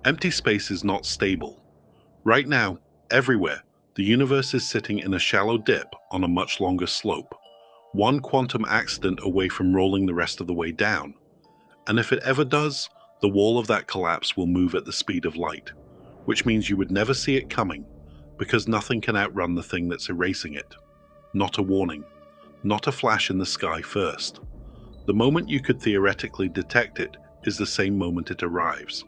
Empty space is not stable. Right now, everywhere, the universe is sitting in a shallow dip on a much longer slope, one quantum accident away from rolling the rest of the way down. And if it ever does, the wall of that collapse will move at the speed of light, which means you would never see it coming, because nothing can outrun the thing that's erasing it. Not a warning, not a flash in the sky first. The moment you could theoretically detect it is the same moment it arrives.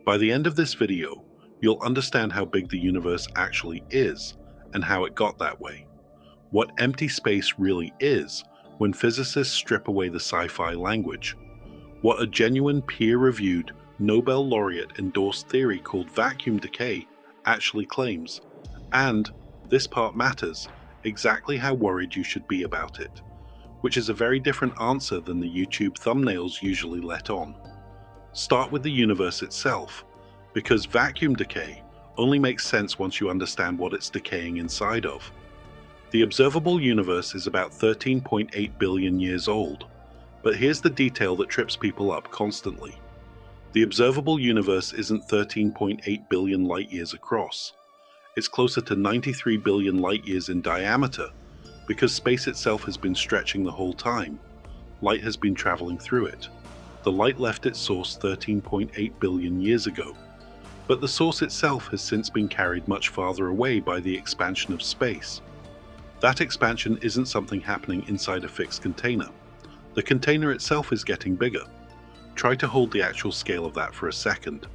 By the end of this video, you'll understand how big the universe actually is and how it got that way. What empty space really is when physicists strip away the sci-fi language. What a genuine peer-reviewed, Nobel laureate-endorsed theory called vacuum decay actually claims. And, this part matters, exactly how worried you should be about it. Which is a very different answer than the YouTube thumbnails usually let on. Start with the universe itself, because vacuum decay only makes sense once you understand what it's decaying inside of. The observable universe is about 13.8 billion years old, but here's the detail that trips people up constantly. The observable universe isn't 13.8 billion light-years across. It's closer to 93 billion light-years in diameter, because space itself has been stretching the whole time. Light has been traveling through it. The light left its source 13.8 billion years ago, but the source itself has since been carried much farther away by the expansion of space. That expansion isn't something happening inside a fixed container. The container itself is getting bigger. Try to hold the actual scale of that for a second,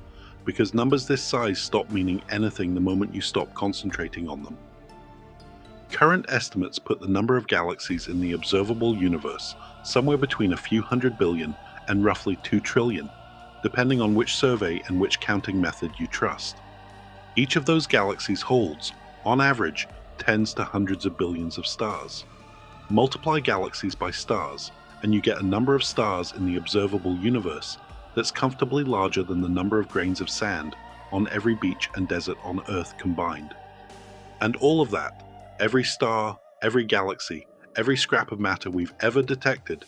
because numbers this size stop meaning anything the moment you stop concentrating on them. Current estimates put the number of galaxies in the observable universe somewhere between a few hundred billion and roughly 2 trillion, depending on which survey and which counting method you trust. Each of those galaxies holds, on average, tens to hundreds of billions of stars. Multiply galaxies by stars, and you get a number of stars in the observable universe that's comfortably larger than the number of grains of sand on every beach and desert on Earth combined. And all of that, every star, every galaxy, every scrap of matter we've ever detected,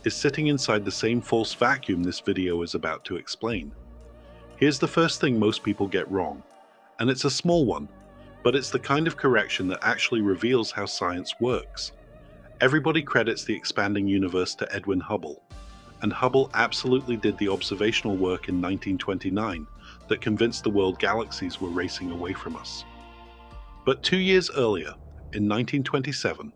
is sitting inside the same false vacuum this video is about to explain. Here's the first thing most people get wrong, and it's a small one, but it's the kind of correction that actually reveals how science works. Everybody credits the expanding universe to Edwin Hubble, and Hubble absolutely did the observational work in 1929 that convinced the world galaxies were racing away from us. But 2 years earlier, in 1927,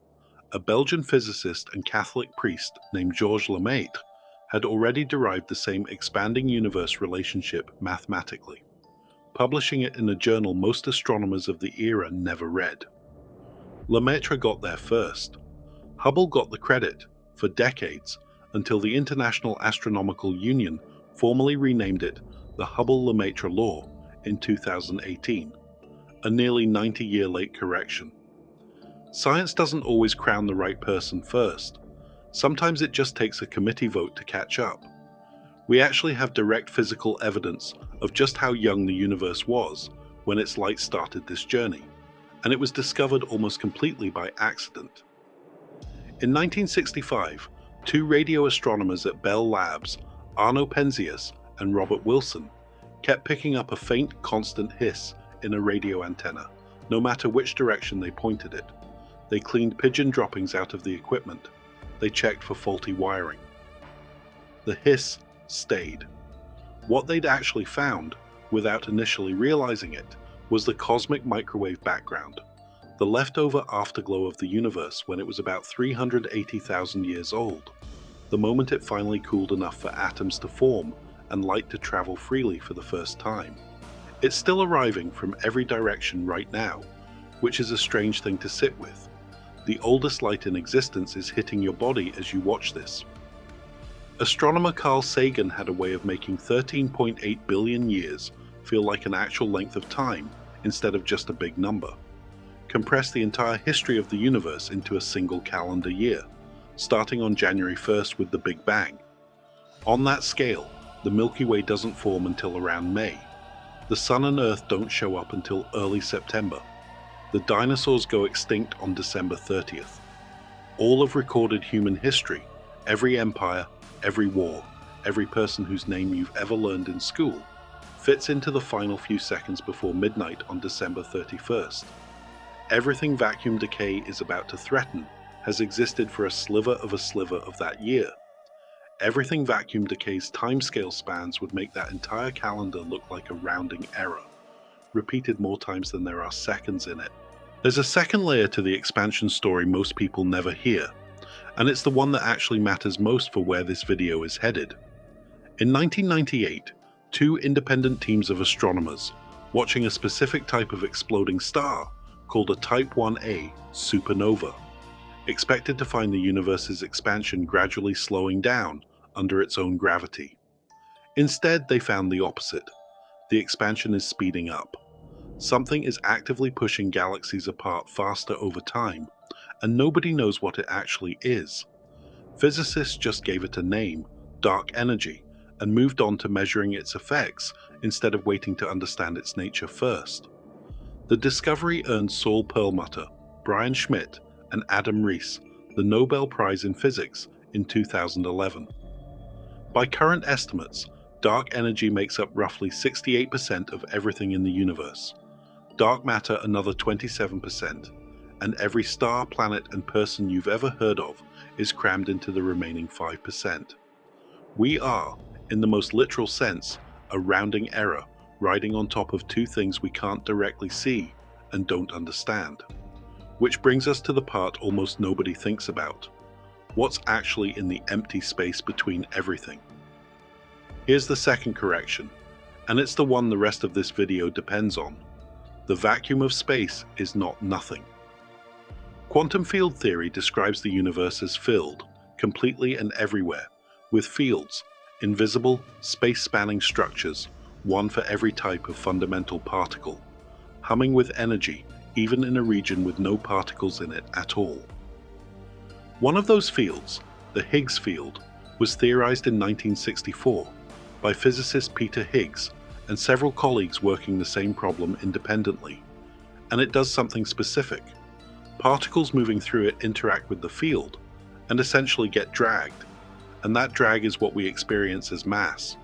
a Belgian physicist and Catholic priest named Georges Lemaitre had already derived the same expanding universe relationship mathematically, publishing it in a journal most astronomers of the era never read. Lemaitre got there first. Hubble got the credit, for decades, until the International Astronomical Union formally renamed it the Hubble-Lemaitre Law in 2018, a nearly 90-year late correction. Science doesn't always crown the right person first. Sometimes it just takes a committee vote to catch up. We actually have direct physical evidence of just how young the universe was when its light started this journey, and it was discovered almost completely by accident. In 1965, 2 radio astronomers at Bell Labs, Arno Penzias and Robert Wilson, kept picking up a faint, constant hiss in a radio antenna, no matter which direction they pointed it. They cleaned pigeon droppings out of the equipment. They checked for faulty wiring. The hiss stayed. What they'd actually found, without initially realizing it, was the cosmic microwave background, the leftover afterglow of the universe when it was about 380,000 years old, the moment it finally cooled enough for atoms to form and light to travel freely for the first time. It's still arriving from every direction right now, which is a strange thing to sit with. The oldest light in existence is hitting your body as you watch this. Astronomer Carl Sagan had a way of making 13.8 billion years feel like an actual length of time instead of just a big number. Compress the entire history of the universe into a single calendar year, starting on January 1st with the Big Bang. On that scale, the Milky Way doesn't form until around May. The Sun and Earth don't show up until early September. The dinosaurs go extinct on December 30th. All of recorded human history, every empire, every war, every person whose name you've ever learned in school, fits into the final few seconds before midnight on December 31st. Everything vacuum decay is about to threaten has existed for a sliver of that year. Everything vacuum decay's timescale spans would make that entire calendar look like a rounding error, repeated more times than there are seconds in it. There's a second layer to the expansion story most people never hear, and it's the one that actually matters most for where this video is headed. In 1998, two independent teams of astronomers, watching a specific type of exploding star called a Type 1a supernova, expected to find the universe's expansion gradually slowing down under its own gravity. Instead, they found the opposite. The expansion is speeding up. Something is actively pushing galaxies apart faster over time, and nobody knows what it actually is. Physicists just gave it a name, dark energy, and moved on to measuring its effects instead of waiting to understand its nature first. The discovery earned Saul Perlmutter, Brian Schmidt, and Adam Riess the Nobel Prize in Physics in 2011. By current estimates, dark energy makes up roughly 68% of everything in the universe, dark matter another 27%, and every star, planet, and person you've ever heard of is crammed into the remaining 5%. We are, in the most literal sense, a rounding error riding on top of two things we can't directly see and don't understand. Which brings us to the part almost nobody thinks about. What's actually in the empty space between everything? Here's the second correction, and it's the one the rest of this video depends on. The vacuum of space is not nothing. Quantum field theory describes the universe as filled, completely and everywhere, with fields, invisible, space-spanning structures, one for every type of fundamental particle, humming with energy, even in a region with no particles in it at all. One of those fields, the Higgs field, was theorized in 1964 by physicist Peter Higgs and several colleagues working the same problem independently. And it does something specific. Particles moving through it interact with the field and essentially get dragged, and that drag is what we experience as mass.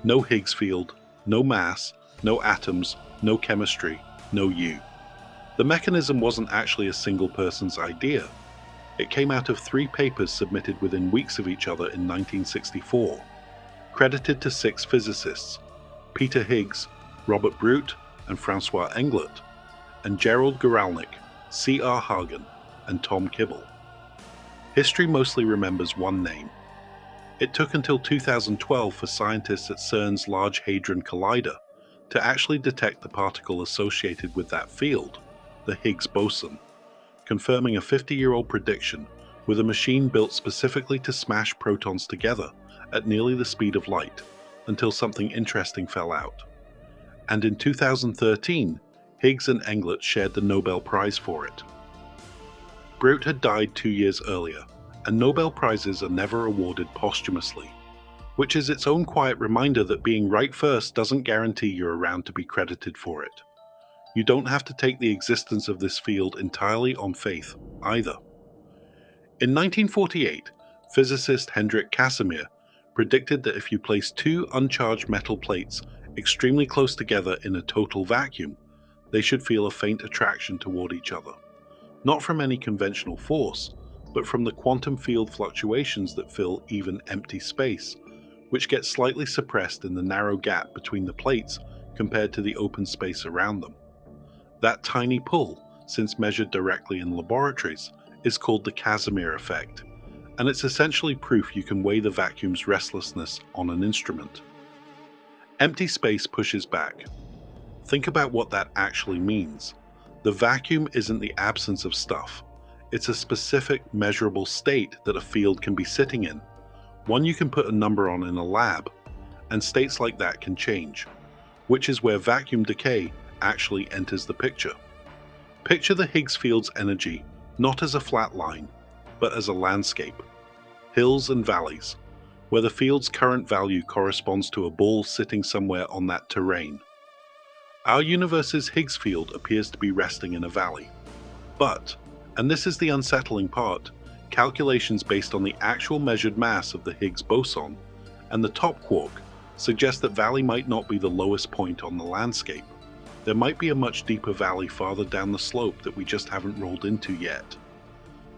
No Higgs field, no mass, no atoms, no chemistry, no you. The mechanism wasn't actually a single person's idea. It came out of 3 papers submitted within weeks of each other in 1964, credited to 6 physicists: Peter Higgs, Robert Brute, and Francois Englert, and Gerald Guralnick, C.R. Hagen, and Tom Kibble. History mostly remembers one name. It took until 2012 for scientists at CERN's Large Hadron Collider to actually detect the particle associated with that field, the Higgs-boson, confirming a 50-year-old prediction with a machine built specifically to smash protons together at nearly the speed of light until something interesting fell out. And in 2013, Higgs and Englert shared the Nobel Prize for it. Brute had died 2 years earlier, and Nobel Prizes are never awarded posthumously, which is its own quiet reminder that being right first doesn't guarantee you're around to be credited for it. You don't have to take the existence of this field entirely on faith, either. In 1948, physicist Hendrik Casimir predicted that if you place 2 uncharged metal plates extremely close together in a total vacuum, they should feel a faint attraction toward each other. Not from any conventional force, but from the quantum field fluctuations that fill even empty space, which gets slightly suppressed in the narrow gap between the plates compared to the open space around them. That tiny pull, since measured directly in laboratories, is called the Casimir effect, and it's essentially proof you can weigh the vacuum's restlessness on an instrument. Empty space pushes back. Think about what that actually means. The vacuum isn't the absence of stuff. It's a specific, measurable state that a field can be sitting in, one you can put a number on in a lab, and states like that can change, which is where vacuum decay actually enters the picture. Picture the Higgs field's energy not as a flat line, but as a landscape. Hills and valleys, where the field's current value corresponds to a ball sitting somewhere on that terrain. Our universe's Higgs field appears to be resting in a valley. But, and this is the unsettling part, calculations based on the actual measured mass of the Higgs boson and the top quark suggests that valley might not be the lowest point on the landscape. There might be a much deeper valley farther down the slope that we just haven't rolled into yet.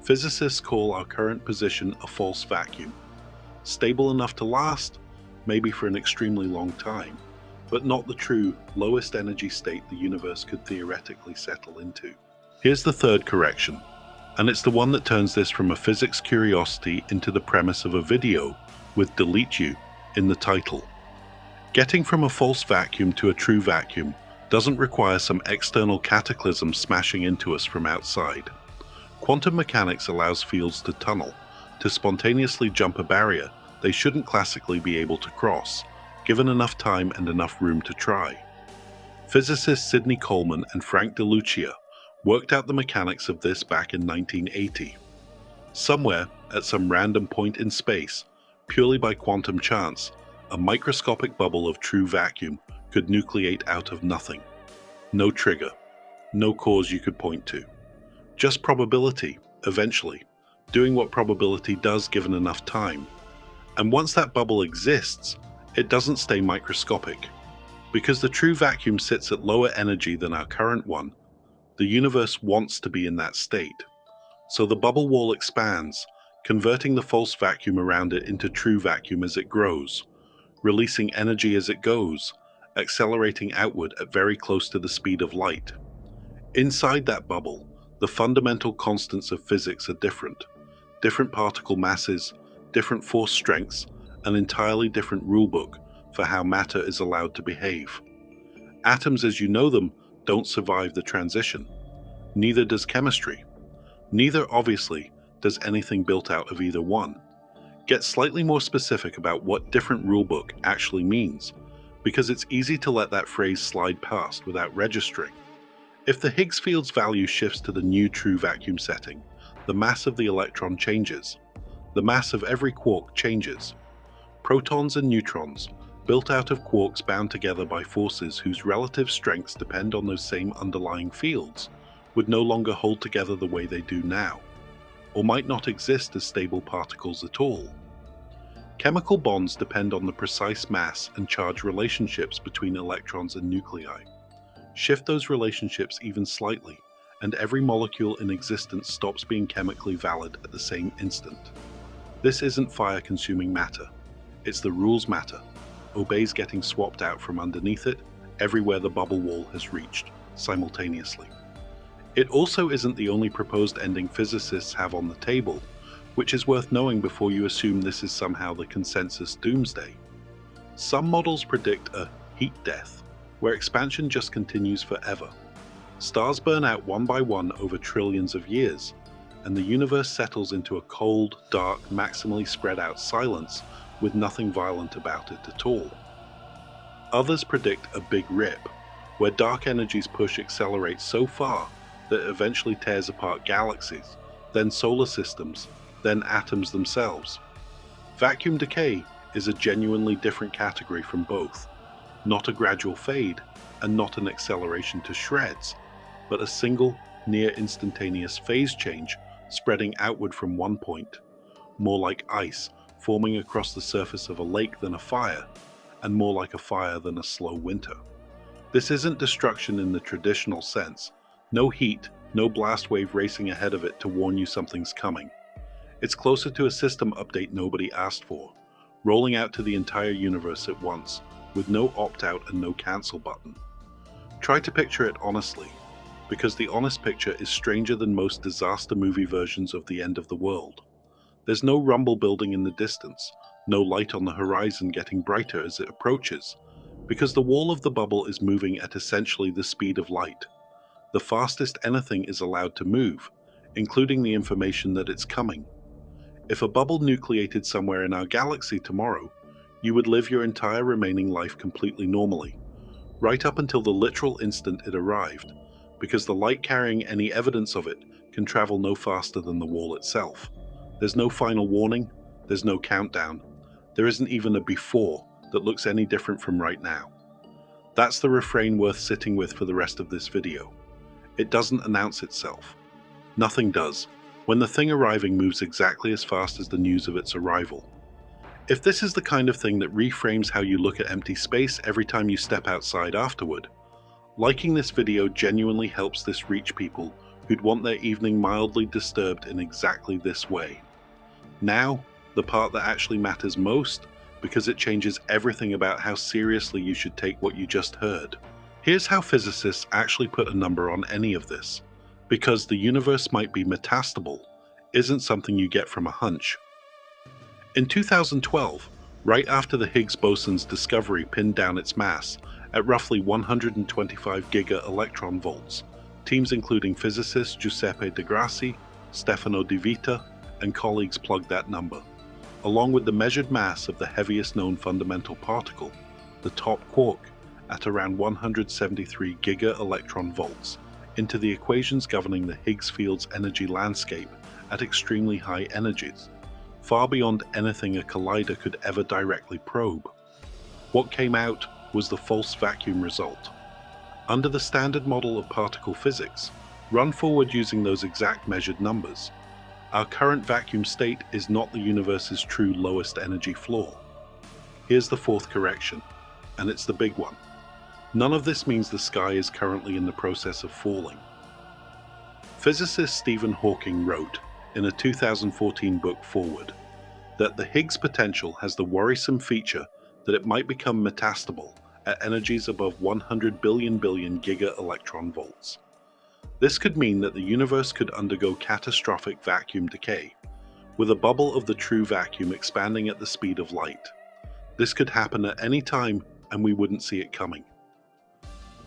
Physicists call our current position a false vacuum. Stable enough to last, maybe for an extremely long time, but not the true lowest energy state the universe could theoretically settle into. Here's the third correction, and it's the one that turns this from a physics curiosity into the premise of a video with "delete you" in the title. Getting from a false vacuum to a true vacuum doesn't require some external cataclysm smashing into us from outside. Quantum mechanics allows fields to tunnel, to spontaneously jump a barrier they shouldn't classically be able to cross, given enough time and enough room to try. Physicists Sidney Coleman and Frank DeLucia worked out the mechanics of this back in 1980. Somewhere, at some random point in space, purely by quantum chance, a microscopic bubble of true vacuum could nucleate out of nothing. No trigger, no cause you could point to. Just probability, eventually, doing what probability does given enough time. And once that bubble exists, it doesn't stay microscopic. Because the true vacuum sits at lower energy than our current one, the universe wants to be in that state. So the bubble wall expands, converting the false vacuum around it into true vacuum as it grows, releasing energy as it goes, accelerating outward at very close to the speed of light. Inside that bubble, the fundamental constants of physics are different. Different particle masses, different force strengths, an entirely different rulebook for how matter is allowed to behave. Atoms as you know them don't survive the transition. Neither does chemistry. Neither, obviously, does anything built out of either one. Get slightly more specific about what different rulebook actually means, because it's easy to let that phrase slide past without registering. If the Higgs field's value shifts to the new true vacuum setting, the mass of the electron changes. The mass of every quark changes. Protons and neutrons, built out of quarks bound together by forces whose relative strengths depend on those same underlying fields, would no longer hold together the way they do now, or might not exist as stable particles at all. Chemical bonds depend on the precise mass and charge relationships between electrons and nuclei. Shift those relationships even slightly, and every molecule in existence stops being chemically valid at the same instant. This isn't fire-consuming matter. It's the rules matter, obeys getting swapped out from underneath it, everywhere the bubble wall has reached, simultaneously. It also isn't the only proposed ending physicists have on the table, which is worth knowing before you assume this is somehow the consensus doomsday. Some models predict a heat death, where expansion just continues forever. Stars burn out one by one over trillions of years, and the universe settles into a cold, dark, maximally spread out silence with nothing violent about it at all. Others predict a big rip, where dark energies push accelerate so far that it eventually tears apart galaxies, then solar systems, then atoms themselves. Vacuum decay is a genuinely different category from both, not a gradual fade and not an acceleration to shreds, but a single, near instantaneous phase change spreading outward from one point, more like ice forming across the surface of a lake than a fire, and more like a fire than a slow winter. This isn't destruction in the traditional sense, no heat, no blast wave racing ahead of it to warn you something's coming. It's closer to a system update nobody asked for, rolling out to the entire universe at once, with no opt-out and no cancel button. Try to picture it honestly, because the honest picture is stranger than most disaster movie versions of the end of the world. There's no rumble building in the distance, no light on the horizon getting brighter as it approaches, because the wall of the bubble is moving at essentially the speed of light. The fastest anything is allowed to move, including the information that it's coming. If a bubble nucleated somewhere in our galaxy tomorrow, you would live your entire remaining life completely normally, right up until the literal instant it arrived, because the light carrying any evidence of it can travel no faster than the wall itself. There's no final warning, there's no countdown, there isn't even a before that looks any different from right now. That's the refrain worth sitting with for the rest of this video. It doesn't announce itself. Nothing does, when the thing arriving moves exactly as fast as the news of its arrival. If this is the kind of thing that reframes how you look at empty space every time you step outside afterward, liking this video genuinely helps this reach people who'd want their evening mildly disturbed in exactly this way. Now, the part that actually matters most, because it changes everything about how seriously you should take what you just heard. Here's how physicists actually put a number on any of this, because the universe might be metastable, isn't something you get from a hunch. In 2012, right after the Higgs-boson's discovery pinned down its mass at roughly 125 giga-electron volts, teams including physicist Giuseppe de Grassi, Stefano Di Vita, and colleagues plugged that number, along with the measured mass of the heaviest known fundamental particle, the top-quark, at around 173 giga-electron volts, into the equations governing the Higgs field's energy landscape at extremely high energies, far beyond anything a collider could ever directly probe. What came out was the false vacuum result. Under the standard model of particle physics, run forward using those exact measured numbers, our current vacuum state is not the universe's true lowest energy floor. Here's the fourth correction, and it's the big one. None of this means the sky is currently in the process of falling. Physicist Stephen Hawking wrote, in a 2014 book Forward, that the Higgs potential has the worrisome feature that it might become metastable at energies above 100 billion giga-electron volts. This could mean that the universe could undergo catastrophic vacuum decay, with a bubble of the true vacuum expanding at the speed of light. This could happen at any time, and we wouldn't see it coming.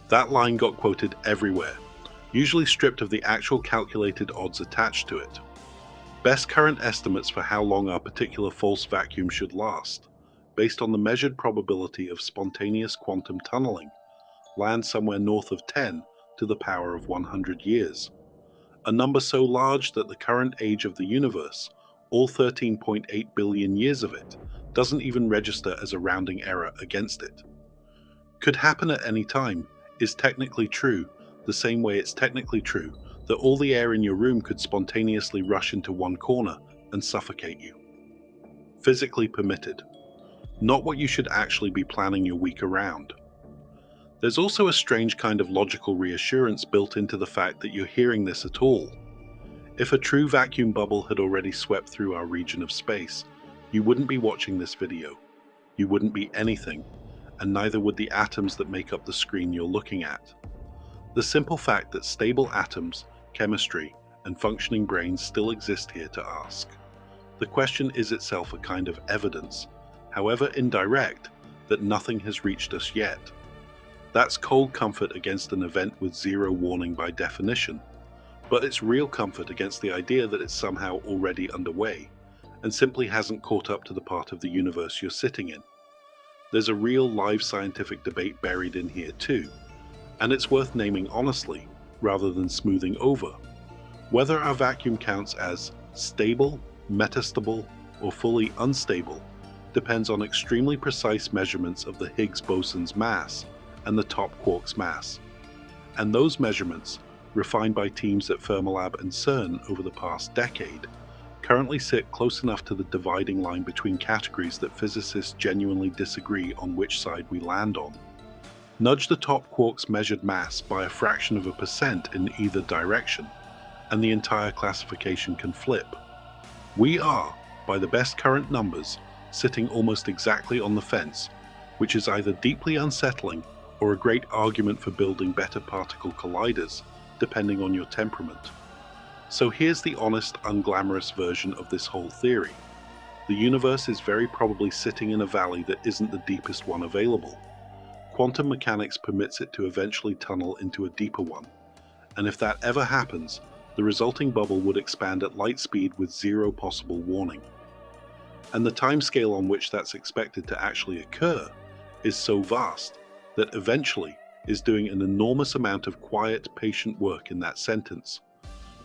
That line got quoted everywhere, usually stripped of the actual calculated odds attached to it. Best current estimates for how long our particular false vacuum should last, based on the measured probability of spontaneous quantum tunneling, land somewhere north of 10 to the power of 100 years, a number so large that the current age of the universe, all 13.8 billion years of it, doesn't even register as a rounding error against it. Could happen at any time is technically true, the same way it's technically true that all the air in your room could spontaneously rush into one corner and suffocate you. Physically permitted. Not what you should actually be planning your week around. There's also a strange kind of logical reassurance built into the fact that you're hearing this at all. If a true vacuum bubble had already swept through our region of space, you wouldn't be watching this video. You wouldn't be anything, and neither would the atoms that make up the screen you're looking at. The simple fact that stable atoms, chemistry, and functioning brains still exist here to ask. The question is itself a kind of evidence, however indirect, that nothing has reached us yet. That's cold comfort against an event with zero warning by definition, but it's real comfort against the idea that it's somehow already underway, and simply hasn't caught up to the part of the universe you're sitting in. There's a real live scientific debate buried in here too, and it's worth naming honestly, rather than smoothing over. Whether our vacuum counts as stable, metastable, or fully unstable depends on extremely precise measurements of the Higgs boson's mass and the top-quark's mass. And those measurements, refined by teams at Fermilab and CERN over the past decade, currently sit close enough to the dividing line between categories that physicists genuinely disagree on which side we land on. Nudge the top-quark's measured mass by a fraction of a percent in either direction, and the entire classification can flip. We are, by the best current numbers, sitting almost exactly on the fence, which is either deeply unsettling or a great argument for building better particle colliders, depending on your temperament. So here's the honest, unglamorous version of this whole theory. The universe is very probably sitting in a valley that isn't the deepest one available. Quantum mechanics permits it to eventually tunnel into a deeper one, and if that ever happens, the resulting bubble would expand at light speed with zero possible warning. And the timescale on which that's expected to actually occur is so vast that eventually is doing an enormous amount of quiet, patient work in that sentence,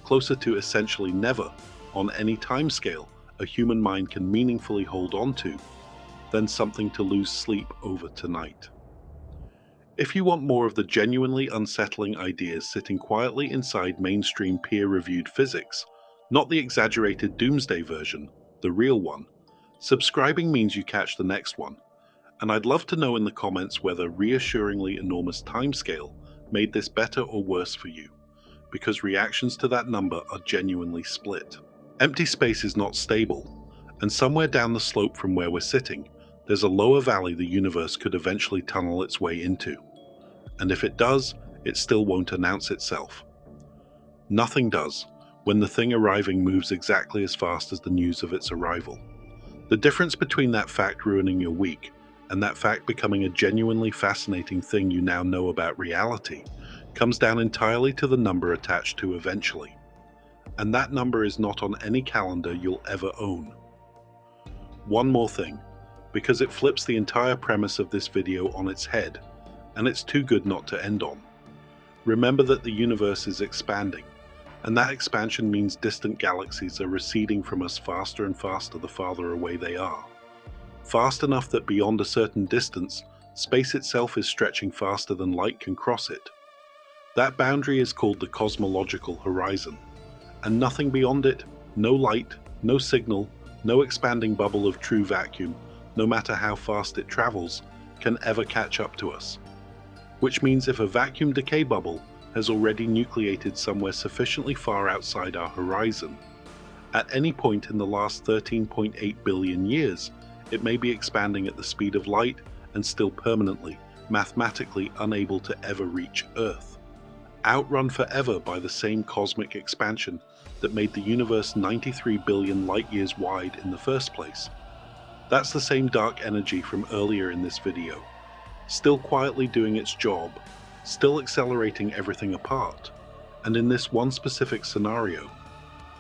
closer to essentially never, on any timescale, a human mind can meaningfully hold on to, than something to lose sleep over tonight. If you want more of the genuinely unsettling ideas sitting quietly inside mainstream peer-reviewed physics, not the exaggerated doomsday version, the real one, Subscribing means you catch the next one, and I'd love to know in the comments whether reassuringly enormous timescale made this better or worse for you, because reactions to that number are genuinely split. Empty space is not stable, and somewhere down the slope from where we're sitting, there's a lower valley the universe could eventually tunnel its way into. And if it does, it still won't announce itself. Nothing does, when the thing arriving moves exactly as fast as the news of its arrival. The difference between that fact ruining your week and that fact becoming a genuinely fascinating thing you now know about reality comes down entirely to the number attached to eventually. And that number is not on any calendar you'll ever own. One more thing, because it flips the entire premise of this video on its head, and it's too good not to end on. Remember that the universe is expanding, and that expansion means distant galaxies are receding from us faster and faster the farther away they are. Fast enough that beyond a certain distance, space itself is stretching faster than light can cross it. That boundary is called the cosmological horizon, and nothing beyond it, no light, no signal, no expanding bubble of true vacuum, no matter how fast it travels, can ever catch up to us. Which means if a vacuum decay bubble has already nucleated somewhere sufficiently far outside our horizon, at any point in the last 13.8 billion years, it may be expanding at the speed of light and still permanently, mathematically unable to ever reach Earth. Outrun forever by the same cosmic expansion that made the universe 93 billion light-years wide in the first place. That's the same dark energy from earlier in this video, still quietly doing its job, still accelerating everything apart, and in this one specific scenario,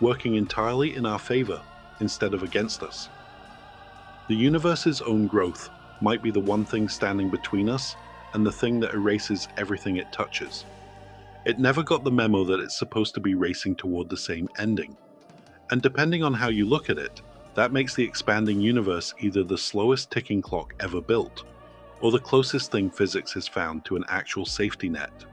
working entirely in our favor instead of against us. The universe's own growth might be the one thing standing between us and the thing that erases everything it touches. It never got the memo that it's supposed to be racing toward the same ending. And depending on how you look at it, that makes the expanding universe either the slowest ticking clock ever built, or the closest thing physics has found to an actual safety net.